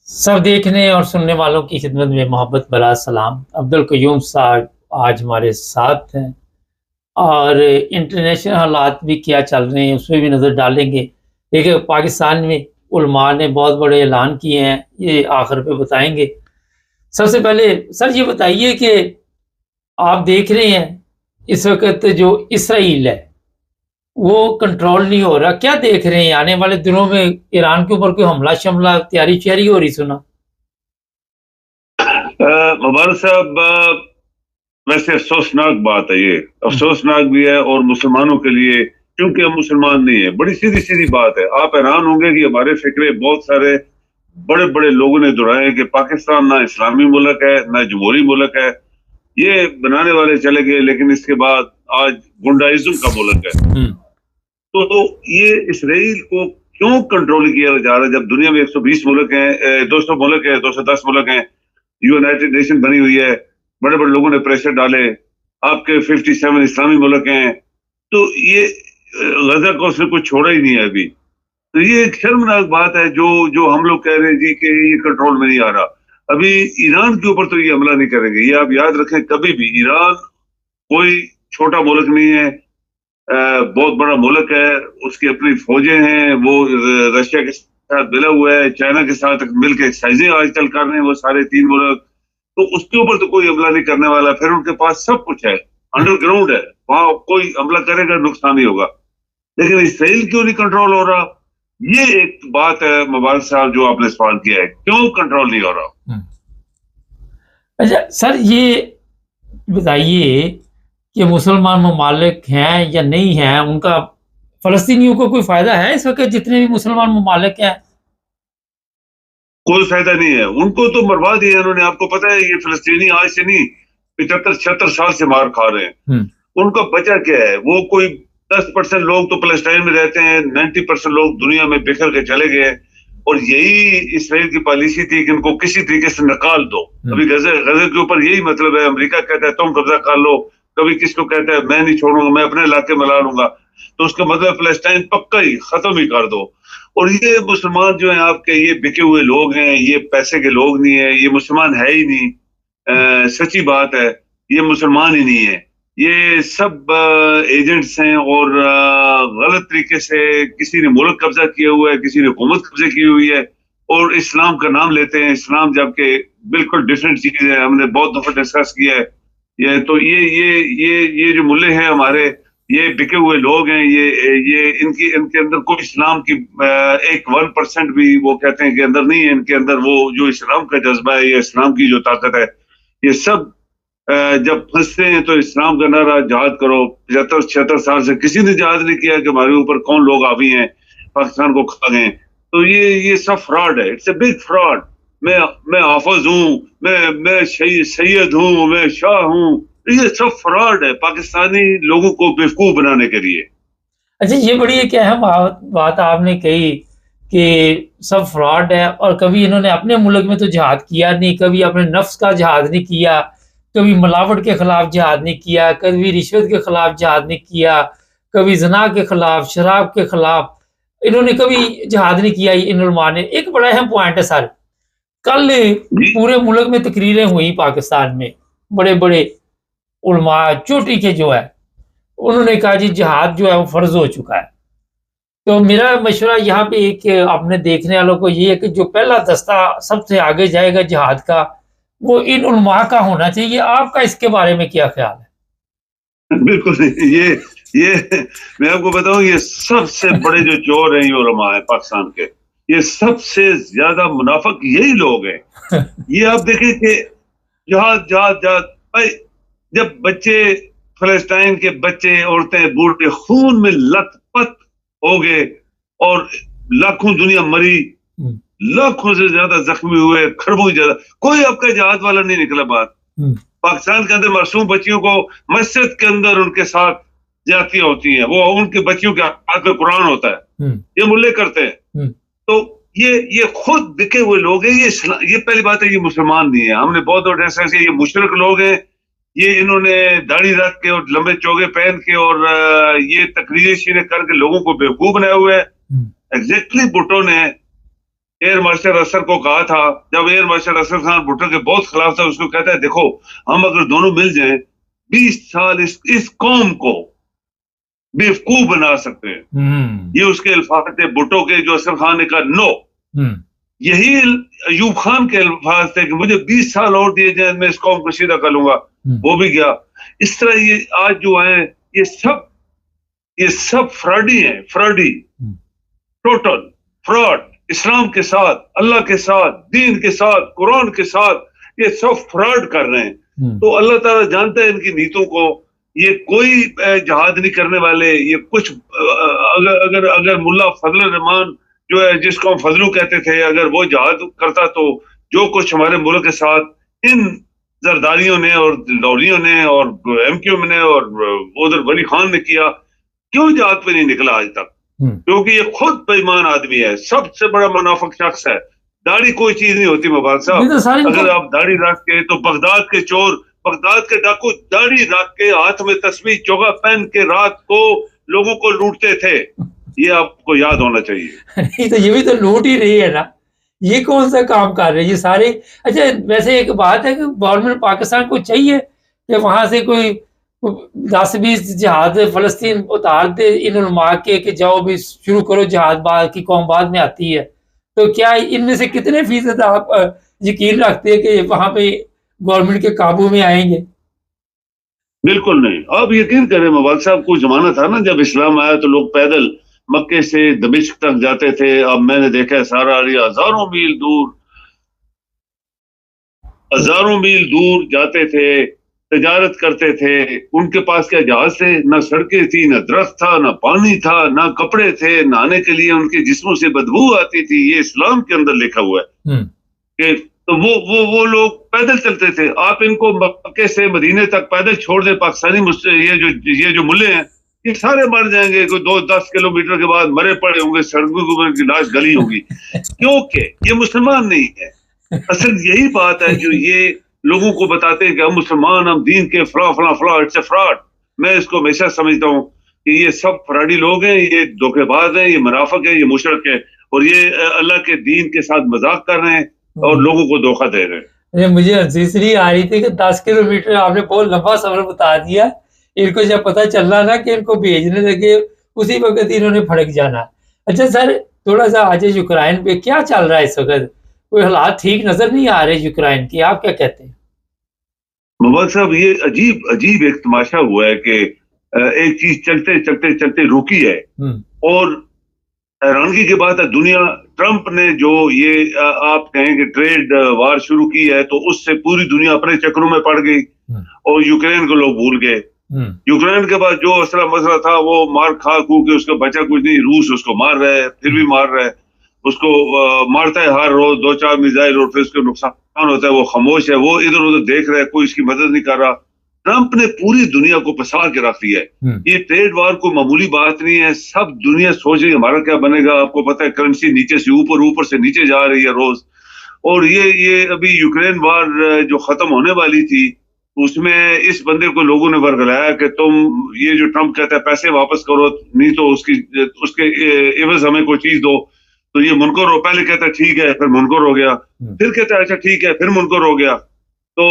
سب دیکھنے اور سننے والوں کی خدمت میں محبت بھرا سلام۔ عبدالقیوم صاحب آج ہمارے ساتھ ہیں اور انٹرنیشنل حالات بھی کیا چل رہے ہیں اس میں بھی نظر ڈالیں گے۔ دیکھیں پاکستان میں علماء نے بہت بڑے اعلان کیے ہیں، یہ آخر پہ بتائیں گے۔ سب سے پہلے سر یہ بتائیے کہ آپ دیکھ رہے ہیں اس وقت جو اسرائیل ہے وہ کنٹرول نہیں ہو رہا، کیا دیکھ رہے ہیں آنے والے دنوں میں ایران کے اوپر کوئی حملہ شملہ تیاری شیاری ہو رہی سنا؟ مبارک صاحب، ویسے افسوسناک بات ہے، یہ افسوسناک بھی ہے اور مسلمانوں کے لیے، کیونکہ ہم مسلمان نہیں ہیں۔ بڑی سیدھی بات ہے، آپ حیران ہوں گے کہ ہمارے فکرے بہت سارے بڑے بڑے لوگوں نے دہرائے کہ پاکستان نہ اسلامی ملک ہے نہ جمہوری ملک ہے، یہ بنانے والے چلے گئے، لیکن اس کے بعد آج گنڈائزم کا ملک ہے۔ تو یہ اسرائیل کو کیوں کنٹرول کیا جا رہا ہے جب دنیا میں 120 ملک ہیں، 200 ملک ہیں، 210 ملک ہیں، یونائٹڈ نیشن بنی ہوئی ہے، بڑے بڑے لوگوں نے پریشر ڈالے، آپ کے 57 اسلامی ملک ہیں، تو یہ غزہ کو اس نے کچھ چھوڑا ہی نہیں ہے ابھی۔ تو یہ ایک شرمناک بات ہے جو ہم لوگ کہہ رہے ہیں جی کہ یہ کنٹرول میں نہیں آ رہا۔ ابھی ایران کے اوپر تو یہ حملہ نہیں کریں گے، یہ آپ یاد رکھیں، کبھی بھی ایران کوئی چھوٹا ملک نہیں ہے، بہت بڑا ملک ہے، اس کی اپنی فوجیں ہیں، وہ رشیا کے ساتھ ملا ہوا ہے، چائنا کے ساتھ مل کے ایکسرسائزیں آج کل کر رہے ہیں وہ سارے 3 ملک، تو اس کے اوپر تو کوئی حملہ نہیں کرنے والا۔ پھر ان کے پاس سب کچھ ہے، انڈر گراؤنڈ ہے، وہاں کوئی حملہ کرے گا نقصان ہی ہوگا۔ لیکن اسرائیل کیوں نہیں کنٹرول ہو رہا، یہ ایک بات ہے مبارک صاحب جو آپ نے سوال کیا ہے، کیوں کنٹرول نہیں ہو رہا۔ اچھا سر یہ بتائیے کہ مسلمان ممالک ہیں یا نہیں ہیں، ان کا فلسطینیوں کو کوئی فائدہ ہے اس وقت جتنے بھی مسلمان ممالک ہیں؟ کوئی فائدہ نہیں ہے، ان کو تو مروا دیا انہوں نے۔ آپ کو پتہ ہے یہ فلسطینی آج سے نہیں 75-76 سال سے مار کھا رہے ہیں، ان کا بچہ کیا ہے؟ وہ کوئی 10% لوگ تو فلسطین میں رہتے ہیں، 90% لوگ دنیا میں بکھر کے چلے گئے، اور یہی اسرائیل کی پالیسی تھی کہ ان کو کسی طریقے سے نکال دو۔ ابھی غزہ کے اوپر یہی مطلب ہے، امریکہ کہتا ہے تم قبضہ کر لو، کبھی کس کو کہتا ہے میں نہیں چھوڑوں گا، میں اپنے علاقے میں لا لوں گا، تو اس کا مطلب فلسطین پکا ہی ختم ہی کر دو۔ اور یہ مسلمان جو ہیں آپ کے، یہ بکے ہوئے لوگ ہیں، یہ پیسے کے لوگ نہیں ہیں، یہ مسلمان ہے ہی نہیں، سچی بات ہے، یہ مسلمان ہی نہیں ہے، یہ سب ایجنٹس ہیں، اور غلط طریقے سے کسی نے ملک قبضہ کیا ہوا ہے، کسی نے حکومت قبضہ کی ہوئی ہے، اور اسلام کا نام لیتے ہیں، اسلام جبکہ بالکل ڈفرینٹ چیز ہے، ہم نے بہت دفعہ ڈسکس کیا ہے۔ یہ تو یہ جو ملے ہیں ہمارے، یہ بکے ہوئے لوگ ہیں، یہ ان کے اندر کوئی اسلام کی 1% بھی وہ کہتے ہیں کہ اندر نہیں ہے، ان کے اندر وہ جو اسلام کا جذبہ ہے یا اسلام کی جو طاقت ہے، یہ سب جب پھنستے ہیں تو اسلام کا نعرہ جہاد کرو۔ 75-76 سال سے کسی نے جہاد نہیں کیا کہ ہمارے اوپر کون لوگ آوی ہیں پاکستان کو کھا گئے، تو یہ سب فراڈ ہے، اٹس اے بگ فراڈ۔ میں حافظ ہوں، میں سید ہوں، میں شاہ ہوں، یہ سب فراڈ ہے پاکستانی لوگوں کو بیوقوف بنانے کے لیے۔ اچھا یہ بڑی ایک اہم بات آپ نے کہی کہ سب فراڈ ہے، اور کبھی انہوں نے اپنے ملک میں تو جہاد کیا نہیں، کبھی اپنے نفس کا جہاد نہیں کیا، کبھی ملاوٹ کے خلاف جہاد نہیں کیا، کبھی رشوت کے خلاف جہاد نہیں کیا، کبھی زنا کے خلاف، شراب کے خلاف انہوں نے کبھی جہاد نہیں کیا۔ ان علماء نے ایک بڑا اہم پوائنٹ ہے سر، کل پورے ملک میں تقریریں ہوئی پاکستان میں، بڑے بڑے علماء چوٹی کے جو ہے انہوں نے کہا جی جہاد جو ہے وہ فرض ہو چکا ہے۔ تو میرا مشورہ یہاں پہ ایک اپنے دیکھنے والوں کو یہ ہے کہ جو پہلا دستہ سب سے آگے جائے گا جہاد کا، وہ ان علماء کا ہونا چاہیے۔ آپ کا اس کے بارے میں کیا خیال ہے؟ بالکل، یہ میں آپ کو بتاؤں، یہ سب سے بڑے جو چور ہیں یہ علماء ہیں پاکستان کے، یہ سب سے زیادہ منافق یہی لوگ ہیں۔ یہ آپ دیکھیں کہ جہاد بھائی، جب بچے فلسطین کے بچے، عورتیں، بوڑھے خون میں لت پت ہو گئے اور لاکھوں دنیا مری، لاکھوں سے زیادہ زخمی ہوئے، کھربوں زیادہ، کوئی آپ کا جہاد والا نہیں نکلا بات۔ پاکستان کے اندر معصوم بچیوں کو مسجد کے اندر ان کے ساتھ زیادتیاں ہوتی ہیں، وہ ان کے بچیوں کے ہاتھ میں قرآن ہوتا ہے، یہ ملے کرتے ہیں۔ تو یہ خود بکے ہوئے لوگ ہیں، یہ پہلی بات ہے، یہ مسلمان نہیں ہے۔ ہم نے بہت اور ایسا یہ مشرک لوگ ہیں، یہ انہوں نے داڑھی رکھ کے اور لمبے چوگے پہن کے اور یہ تقریریں شیریں کر کے لوگوں کو بیوقوف بنائے ہوئے ہیں۔ ایگزیکٹلی بھٹو نے ایئر مارشل اسد کو کہا تھا، جب ایئر مارشل اسد خان بھٹو کے بہت خلاف تھا، اس کو کہتا ہے دیکھو ہم اگر دونوں مل جائیں 20 سال اس قوم کو بیوقوف بنا سکتے ہیں. یہ اس کے الفاظ تھے بھٹو کے، جو اسد خان نے کہا نو. یہی ایوب خان کے الفاظ تھے کہ مجھے 20 سال اور دیے جائیں، میں اس قوم کو سیدھا کر لوں گا. وہ بھی گیا. اس طرح یہ آج جو ہیں یہ سب فراڈی ہیں، فراڈی، ٹوٹل فراڈ. اسلام کے ساتھ، اللہ کے ساتھ، دین کے ساتھ، قرآن کے ساتھ یہ سب فراڈ کر رہے ہیں. تو اللہ تعالیٰ جانتا ہے ان کی نیتوں کو. یہ کوئی جہاد نہیں کرنے والے. یہ کچھ اگر ملا فضل الرحمان جو ہے، جس کو ہم فضلو کہتے تھے، اگر وہ جہاد کرتا تو جو کچھ ہمارے ملک کے ساتھ ان زرداریوں نے اور لوریوں نے اور ایم کیو نے اور ادھر ولی خان نے کیا، کیوں جہاد پہ نہیں نکلا آج تک؟ کیونکہ یہ خود بے ایمان آدمی ہے، سب سے بڑا منافق شخص ہے. داڑھی کوئی چیز نہیں ہوتی مبارک صاحب. اگر آپ داڑھی رکھ کے، تو بغداد کے چور، بغداد کے ڈاکو داڑھی رکھ کے ہاتھ میں تسبیح چوگا پہن کے رات کو لوگوں کو لوٹتے تھے. یہ آپ کو یاد ہونا چاہیے. تو یہ بھی تو لوٹ ہی رہی ہے نا. یہ کون سا کام کر رہے ہیں یہ سارے؟ اچھا ویسے ایک بات ہے کہ گورنمنٹ پاکستان کو چاہیے کہ وہاں سے کوئی 10-20 جہاز فلسطین اتار دے ان علماء کے، کہ جاؤ بھی شروع کرو جہاد، بعد کی قوم بعد میں آتی ہے. تو کیا ان میں سے کتنے فیصد آپ یقین رکھتے ہیں کہ وہاں پہ گورنمنٹ کے قابو میں آئیں گے؟ بالکل نہیں. آپ یقین کریں مبارک صاحب، کو زمانہ تھا نا جب اسلام آیا تو لوگ پیدل مکے سے دمشق تک جاتے تھے. اب میں نے دیکھا ہے سارا ہزاروں میل دور جاتے تھے، تجارت کرتے تھے. ان کے پاس کیا جہاز تھے؟ نہ سڑکیں تھی، نہ درخت تھا، نہ پانی تھا، نہ کپڑے تھے. نہانے کے لیے ان کے جسموں سے بدبو آتی تھی. یہ اسلام کے اندر لکھا ہوا ہے کہ تو وہ لوگ پیدل چلتے تھے. آپ ان کو مکے سے مدینے تک پیدل چھوڑ دیں، پاکستانی یہ جو ملے ہیں یہ سارے مر جائیں گے. کوئی 2-10 کلومیٹر کے بعد مرے پڑے ہوں گے، سڑکوں کی لاش گلی ہوگی، کیونکہ یہ مسلمان نہیں ہے. اصل یہی بات ہے جو یہ لوگوں کو بتاتے ہیں کہ ہم مسلمان، ہم دین کے فلاں. It's a fraud. میں اس کو ہمیشہ سمجھتا ہوں کہ یہ سب فراڈی لوگ ہیں، یہ دھوکے باز ہیں، یہ منافق ہیں، یہ مشرک ہیں، اور یہ اللہ کے دین کے ساتھ مذاق کر رہے ہیں اور لوگوں کو دھوکہ دے رہے ہیں. مجھے تیسری آ رہی تھی کہ 10 کلومیٹر آپ نے بہت لمبا سفر بتا دیا. ان کو جب پتہ چلنا نا کہ ان کو بھیجنے لگے، اسی وقت انہوں نے پھڑک جانا. اچھا سر، تھوڑا سا آج یوکرائن پہ کیا چل رہا ہے اس وقت؟ کوئی حالات ٹھیک نظر نہیں آ رہے یوکرائن کی، آپ کیا کہتے ہیں؟ مبارک صاحب، یہ عجیب ایک تماشا ہوا ہے کہ ایک چیز چلتے رکی ہے. اور حیرانگی کی بات ہے، دنیا ٹرمپ نے جو یہ آپ کہیں کہ ٹریڈ وار شروع کی ہے، تو اس سے پوری دنیا اپنے چکروں میں پڑ گئی اور یوکرین کو لوگ بھول گئے. یوکرین کے بعد جو اسلحہ مسئلہ تھا وہ مار کھا کے اس کا بچا کچھ نہیں. روس اس کو مار رہا ہے، پھر بھی مار رہا ہے، اس کو مارتا ہے ہر روز 2-4 میزائل، اور پھر اس کو نقصان ہوتا ہے. وہ خاموش ہے، وہ ادھر ادھر دیکھ رہا ہے، کوئی اس کی مدد نہیں کر رہا. ٹرمپ نے پوری دنیا کو پھنسا کے رکھ دیا ہے. یہ ٹریڈ وار کوئی معمولی بات نہیں ہے. سب دنیا سوچ رہی ہے ہمارا کیا بنے گا. آپ کو پتہ ہے کرنسی نیچے سے اوپر سے نیچے جا رہی ہے روز. اور یہ ابھی یوکرین وار جو ختم ہونے والی تھی، اس میں اس بندے کو لوگوں نے ورگلایا کہ تم یہ جو ٹرمپ کہتا ہے پیسے واپس کرو، نہیں تو اس کے عوض ہمیں کوئی چیز دو. تو یہ منکر ہو، پہلے کہتا ہے ٹھیک ہے، پھر منکر ہو گیا، پھر کہتا ہے اچھا ٹھیک ہے، پھر منکر ہو گیا. تو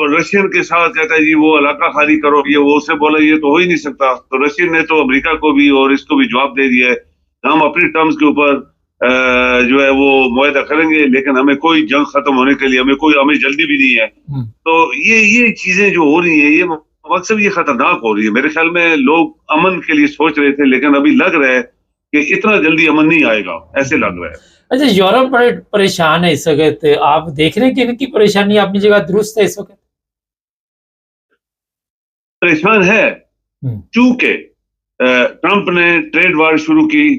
رشین کے ساتھ کہتا ہے جی وہ علاقہ خالی کرو. یہ وہ اسے بولا یہ تو ہو ہی نہیں سکتا. تو رشین نے تو امریکہ کو بھی اور اس کو بھی جواب دے دیا ہے، ہم اپنی ٹرمز کے اوپر جو ہے وہ معاہدہ کریں گے، لیکن ہمیں کوئی جنگ ختم ہونے کے لیے ہمیں جلدی بھی نہیں ہے. تو یہ چیزیں جو ہو رہی ہیں، یہ مقصد یہ خطرناک ہو رہی ہے. میرے خیال میں لوگ امن کے لیے سوچ رہے تھے، لیکن ابھی لگ رہا ہے کہ اتنا جلدی امن نہیں آئے گا، ایسے لگ رہا ہے. اچھا یورپ بڑے پریشان ہے اس وقت، آپ دیکھ رہے ہیں کہ ان کی پریشانی اپنی جگہ درست ہے اس وقت؟ پریشان ہے چونکہ ٹرمپ نے ٹریڈ وار شروع کی،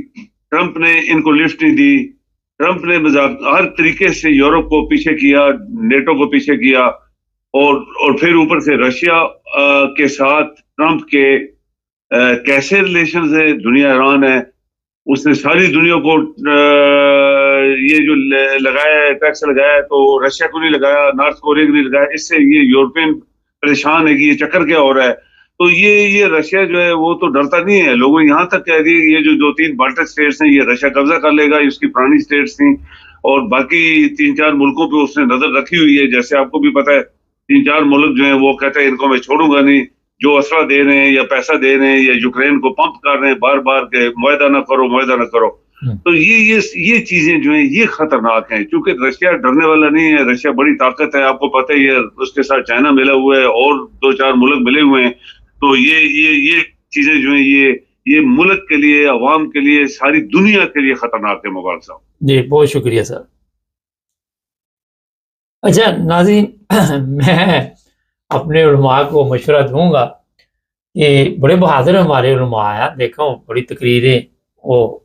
ٹرمپ نے ان کو لفٹ نہیں دی، ٹرمپ نے ہر طریقے سے یورپ کو پیچھے کیا، نیٹو کو پیچھے کیا، اور پھر اوپر سے رشیا کے ساتھ ٹرمپ کے کیسے ریلیشنز ہیں. دنیا حیران ہے. اس نے ساری دنیا کو یہ جو لگایا ہے، ٹیکس لگایا ہے، تو رشیا کو نہیں لگایا، نارتھ کوریا کو نہیں لگایا. اس سے یہ یورپین پریشان ہے کہ یہ چکر کیا ہو رہا ہے. تو یہ رشیا جو ہے وہ تو ڈرتا نہیں ہے. لوگوں نے یہاں تک کہہ دیا کہ یہ جو 2-3 بالٹک اسٹیٹس ہیں یہ رشیا قبضہ کر لے گا. اس کی پرانی اسٹیٹس تھیں اور باقی 3-4 ملکوں پہ اس نے نظر رکھی ہوئی ہے. جیسے آپ کو بھی پتا ہے 3-4 ملک جو ہیں وہ کہتے ہیں ان کو میں چھوڑوں گا نہیں. جو اسلحہ دے رہے ہیں یا پیسہ دے رہے ہیں یا یوکرین کو پمپ کر رہے ہیں بار بار کہ معاہدہ نہ کرو معاہدہ نہ کرو. تو یہ چیزیں جو ہیں یہ خطرناک ہیں چونکہ رشیا ڈرنے والا نہیں ہے. رشیا بڑی طاقت ہے, آپ کو پتہ ہی ہے. اس کے ساتھ چائنا ملا ہوا ہے اور 2-4 ملک ملے ہوئے ہیں. تو یہ چیزیں جو ہیں یہ ملک کے لیے, عوام کے لیے, ساری دنیا کے لیے خطرناک ہے. مبارک صاحب جی بہت شکریہ سر. اچھا ناظرین, میں اپنے علماء کو مشورہ دوں گا کہ بڑے بہادر ہمارے علماء ہیں. دیکھو بڑی تقریریں, وہ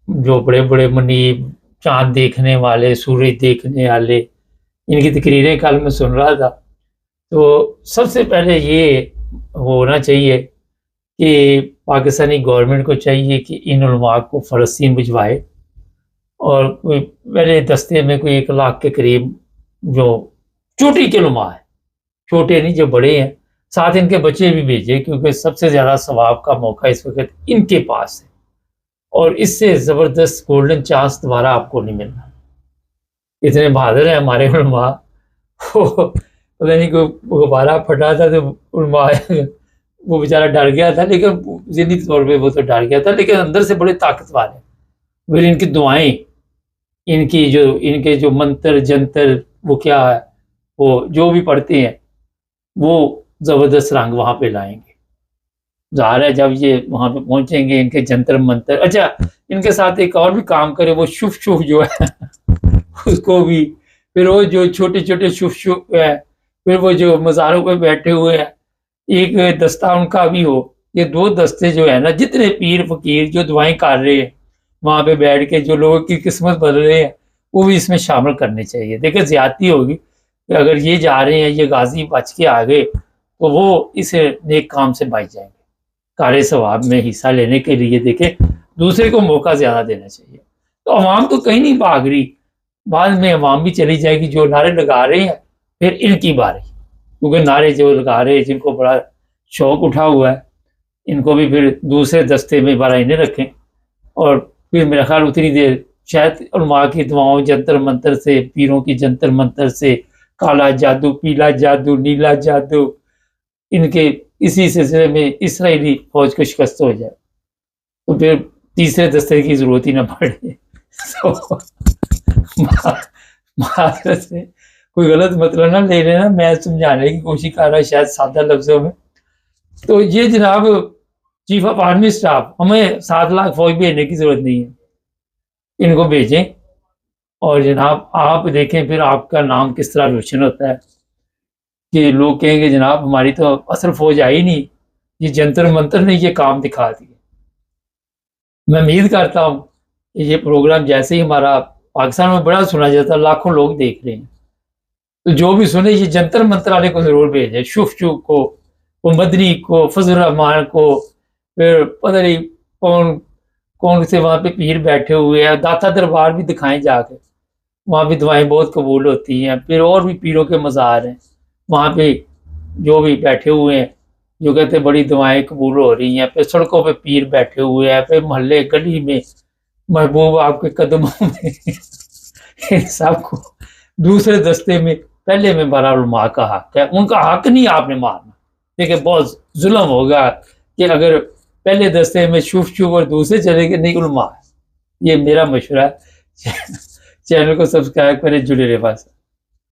جو بڑے بڑے منیب, چاند دیکھنے والے, سورج دیکھنے والے, ان کی تقریریں کل میں سن رہا تھا. تو سب سے پہلے یہ ہونا چاہیے کہ پاکستانی گورنمنٹ کو چاہیے کہ ان علماء کو فلسطین بھجوائے, اور کوئی پہلے دستے میں کوئی 1 لاکھ کے قریب جو چوٹی کے علماء ہیں, چھوٹے نہیں جو بڑے ہیں, ساتھ ان کے بچے بھی بھیجے, کیونکہ سب سے زیادہ ثواب کا موقع اس وقت ان کے پاس ہے, اور اس سے زبردست گولڈن چانس دوبارہ آپ کو نہیں ملنا. اتنے بہادر ہیں ہمارے علماء. پتہ نہیں کوئی غبارہ پھٹا تھا تو علماء وہ بیچارہ ڈر گیا تھا, لیکن ذہنی طور پہ وہ تو ڈر گیا تھا, لیکن اندر سے بڑے طاقتور ہیں. پھر ان کی دعائیں, ان کے جو منتر جنتر, وہ کیا ہے, وہ جو بھی پڑھتے ہیں وہ زبردست رنگ وہاں پہ لائیں گے. ظاہر ہے جب یہ وہاں پہ پہنچیں گے ان کے جنتر منتر. اچھا ان کے ساتھ ایک اور بھی کام کرے, وہ شف جو ہے اس کو بھی, پھر وہ جو چھوٹے چھوٹے شف ہے, پھر وہ جو مزاروں پہ بیٹھے ہوئے ہیں ایک دستہ ان کا بھی ہو. یہ 2 دستے جو ہے نا, جتنے پیر فقیر جو دعائیں کر رہے ہیں وہاں پہ بیٹھ کے, جو لوگوں کی قسمت بدل رہے ہیں, وہ بھی اس میں شامل کرنے چاہیے. دیکھیں زیادتی ہوگی کہ اگر یہ جا رہے ہیں, یہ غازی بچ کے آگے, تو وہ اس نیک کام سے بچ جائیں گے. کار ثواب میں حصہ لینے کے لیے دیکھیں دوسرے کو موقع زیادہ دینا چاہیے. تو عوام تو کہیں نہیں بھاگ رہی, بعد میں عوام بھی چلی جائے گی. جو نعرے لگا رہے ہیں پھر ان کی باری, کیونکہ نعرے جو لگا رہے ہیں جن کو بڑا شوق اٹھا ہوا ہے, ان کو بھی پھر دوسرے دستے میں بارہ انہیں رکھیں. اور پھر میرا خیال اتنی دیر شاید علماء کی دعاؤں, جنتر منتر سے, پیروں کی جنتر منتر سے, کالا جادو, پیلا جادو, نیلا جادو, ان کے اسی سلسلے میں اسرائیلی فوج کو شکست ہو جائے, تو پھر تیسرے دستے کی ضرورت ہی نہ پڑے. معذرت سے کوئی غلط مطلب نہ لے لینا, میں سمجھانے کی کوشش کر رہا شاید سادہ لفظوں میں. تو یہ جناب چیف آف آرمی اسٹاف, ہمیں 7 لاکھ فوج بھیجنے کی ضرورت نہیں ہے, ان کو بھیجیں اور جناب آپ دیکھیں پھر آپ کا نام کس طرح روشن ہوتا ہے کہ لوگ کہیں گے جناب ہماری تو اصل فوج آئی نہیں, یہ جنتر منتر نے یہ کام دکھا دیا. میں امید کرتا ہوں کہ یہ پروگرام جیسے ہی ہمارا پاکستان میں بڑا سنا جاتا ہے, لاکھوں لوگ دیکھ رہے ہیں, تو جو بھی سنے یہ جنتر منتر والے کو ضرور بھیجیں, شف کو, وہ مدنی کو, فضل الرحمان کو, پھر پتہ نہیں کون سے وہاں پہ پیر بیٹھے ہوئے ہیں, داتا دربار بھی دکھائیں جا کے, وہاں بھی دعائیں بہت قبول ہوتی ہیں. پھر اور بھی پیروں کے مزار ہیں وہاں پہ جو بھی بیٹھے ہوئے ہیں جو کہتے ہیں بڑی دعائیں قبول ہو رہی ہیں. پھر سڑکوں پہ پیر بیٹھے ہوئے ہیں, پھر محلے گلی میں محبوب آپ کے قدموں میں. ان سب کو دوسرے دستے میں پہلے میں بڑا علماء کا حق ہے, ان کا حق نہیں آپ نے مارنا. دیکھیں بہت ظلم ہوگا کہ اگر پہلے دستے میں شف اور دوسرے چلے گئے, نہیں علماء. یہ میرا مشورہ ہے. چینل کو سبسکرائب کریں, جڑے رہے بس.